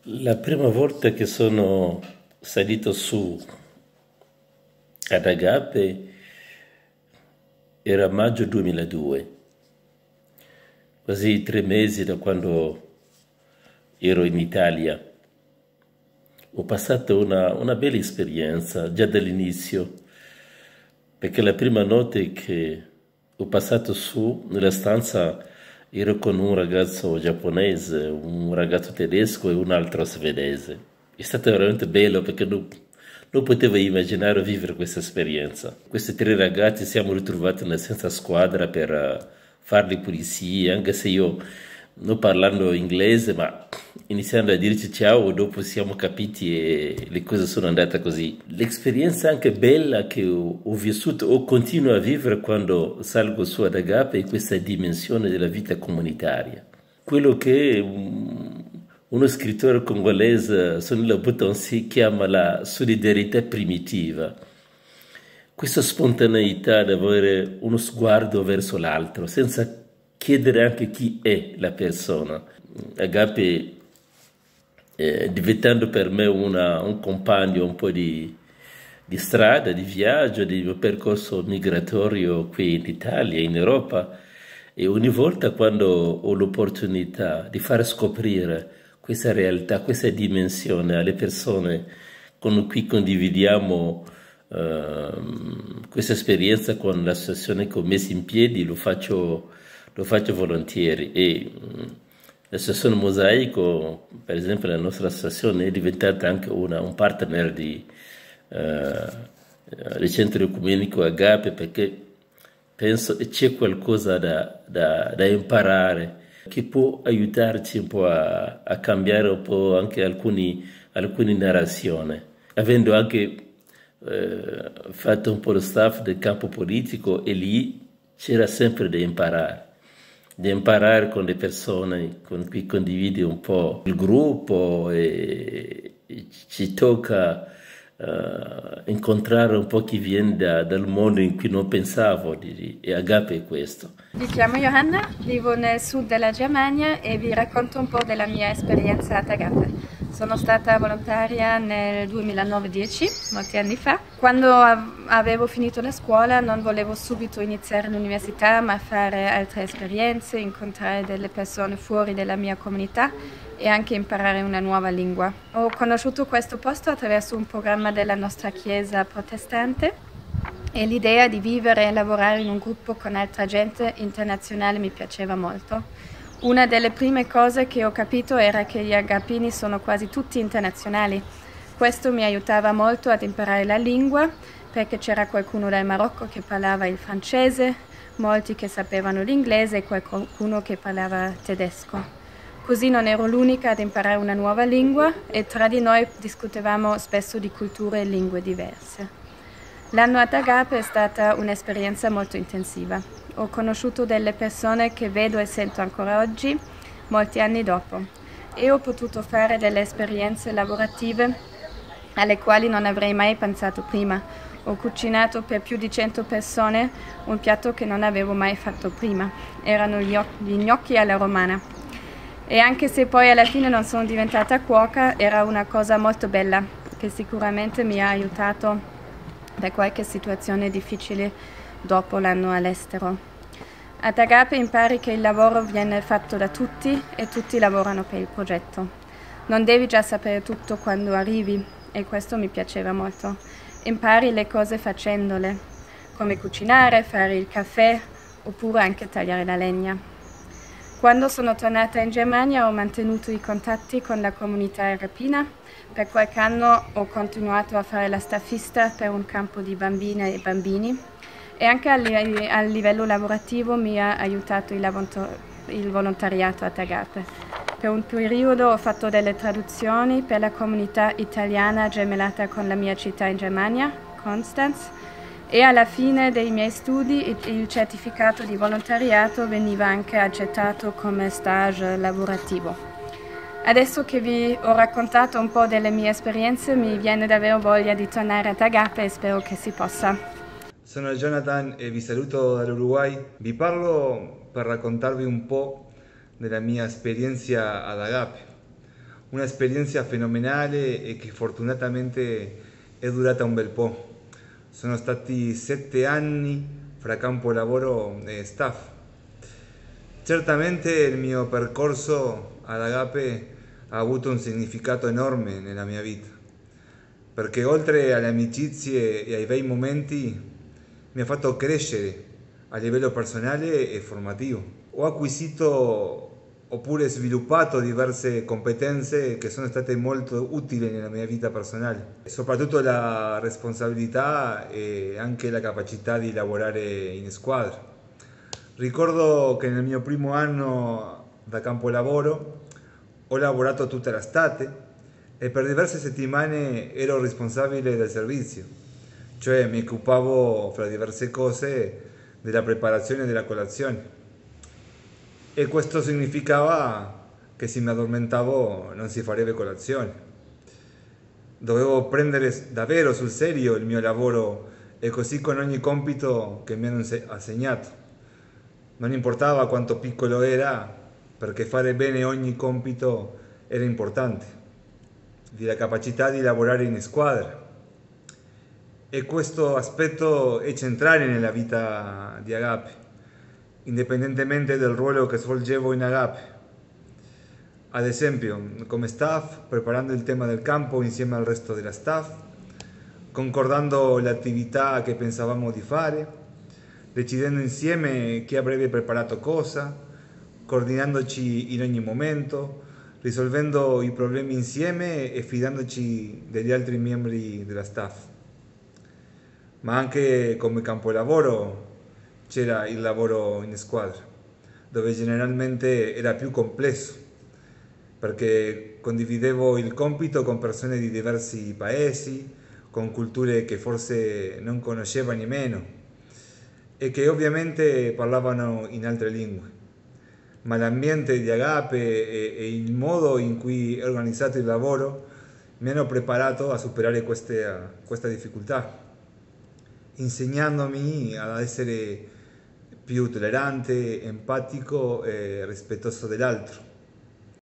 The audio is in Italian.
La prima volta che sono salito su ad Agape era maggio 2002, quasi 3 mesi da quando ero in Italia. Ho passato una bella esperienza già dall'inizio, perché la prima notte che ho passato su nella stanza ero con un ragazzo giapponese, un ragazzo tedesco e un altro svedese. È stato veramente bello perché non potevo immaginare vivere questa esperienza. Questi tre ragazzi siamo ritrovati nella stessa squadra per fare le pulizie, anche se io non parlando inglese, ma iniziando a dirci ciao, dopo siamo capiti e le cose sono andate così. L'esperienza anche bella che ho vissuto o continuo a vivere quando salgo su ad Agape è questa dimensione della vita comunitaria. Quello che uno scrittore congolese, Sonila Butonsi, chiama la solidarietà primitiva. Questa spontaneità di avere uno sguardo verso l'altro, senza chiedere anche chi è la persona. Agape diventando per me un compagno un po' di strada, di viaggio, di mio percorso migratorio qui in Italia, in Europa. E ogni volta quando ho l'opportunità di far scoprire questa realtà, questa dimensione alle persone con cui condividiamo questa esperienza con l'associazione che ho messo in piedi, lo faccio volentieri. E l'associazione Mosaico, per esempio la nostra associazione, è diventata anche un partner del centro ecumenico Agape, perché penso che c'è qualcosa da imparare che può aiutarci un po' a cambiare un po' anche alcune narrazioni, avendo anche fatto un po' lo staff del campo politico e lì c'era sempre da imparare con le persone con cui condividi un po' il gruppo e ci tocca incontrare un po' chi viene dal mondo in cui non pensavo e Agape è questo. Mi chiamo Johanna, vivo nel sud della Germania e vi racconto un po' della mia esperienza a Agape. Sono stata volontaria nel 2009-10, molti anni fa. Quando avevo finito la scuola non volevo subito iniziare l'università, ma fare altre esperienze, incontrare delle persone fuori dalla mia comunità e anche imparare una nuova lingua. Ho conosciuto questo posto attraverso un programma della nostra chiesa protestante e l'idea di vivere e lavorare in un gruppo con altra gente internazionale mi piaceva molto. Una delle prime cose che ho capito era che gli agapini sono quasi tutti internazionali. Questo mi aiutava molto ad imparare la lingua, perché c'era qualcuno dal Marocco che parlava il francese, molti che sapevano l'inglese e qualcuno che parlava tedesco. Così non ero l'unica ad imparare una nuova lingua e tra di noi discutevamo spesso di culture e lingue diverse. L'anno ad Agape è stata un'esperienza molto intensiva. Ho conosciuto delle persone che vedo e sento ancora oggi, molti anni dopo, e ho potuto fare delle esperienze lavorative alle quali non avrei mai pensato prima. Ho cucinato per più di 100 persone un piatto che non avevo mai fatto prima. Erano gli gnocchi alla romana. E anche se poi alla fine non sono diventata cuoca, era una cosa molto bella, che sicuramente mi ha aiutato da qualche situazione difficile dopo l'anno all'estero. Ad Agape impari che il lavoro viene fatto da tutti e tutti lavorano per il progetto. Non devi già sapere tutto quando arrivi e questo mi piaceva molto. Impari le cose facendole, come cucinare, fare il caffè oppure anche tagliare la legna. Quando sono tornata in Germania ho mantenuto i contatti con la comunità arapina. Per qualche anno ho continuato a fare la staffista per un campo di bambine e bambini e anche a livello lavorativo mi ha aiutato il volontariato a Agape. Per un periodo ho fatto delle traduzioni per la comunità italiana gemellata con la mia città in Germania, Konstanz, e alla fine dei miei studi il certificato di volontariato veniva anche accettato come stage lavorativo. Adesso che vi ho raccontato un po' delle mie esperienze, mi viene davvero voglia di tornare ad Agape e spero che si possa. Sono Jonathan e vi saluto dall'Uruguay. Vi parlo per raccontarvi un po' della mia esperienza ad Agape. un'esperienza fenomenale e che fortunatamente è durata un bel po'. Sono stati 7 anni fra campo lavoro e staff. Certamente il mio percorso ad Agape ha avuto un significato enorme nella mia vita, perché oltre alle amicizie e ai bei momenti mi ha fatto crescere a livello personale e formativo. Ho acquisito oppure sviluppato diverse competenze che sono state molto utili nella mia vita personale, soprattutto la responsabilità e anche la capacità di lavorare in squadra. Ricordo che nel mio primo anno da campo lavoro ho lavorato tutta l'estate e per diverse settimane ero responsabile del servizio, cioè mi occupavo fra diverse cose della preparazione della colazione. E questo significava che se mi addormentavo non si farebbe colazione. Dovevo prendere davvero sul serio il mio lavoro e così con ogni compito che mi hanno assegnato. Non importava quanto piccolo era, perché fare bene ogni compito era importante, di la capacità di lavorare in squadra. E questo aspetto è centrale nella vita di Agape, indipendentemente dal ruolo che svolgevo in Agape. Ad esempio, come staff, preparando il tema del campo insieme al resto della staff, concordando le attività che pensavamo di fare, decidendo insieme chi avrebbe preparato cosa, coordinandoci in ogni momento, risolvendo i problemi insieme e fidandoci degli altri membri della staff. Ma anche come campolavoro c'era il lavoro in squadra, dove generalmente era più complesso, perché condividevo il compito con persone di diversi paesi, con culture che forse non conoscevo nemmeno e che ovviamente parlavano in altre lingue. Ma l'ambiente di Agape e il modo in cui è organizzato il lavoro mi hanno preparato a superare questa difficoltà, insegnandomi ad essere più tollerante, empatico e rispettoso dell'altro.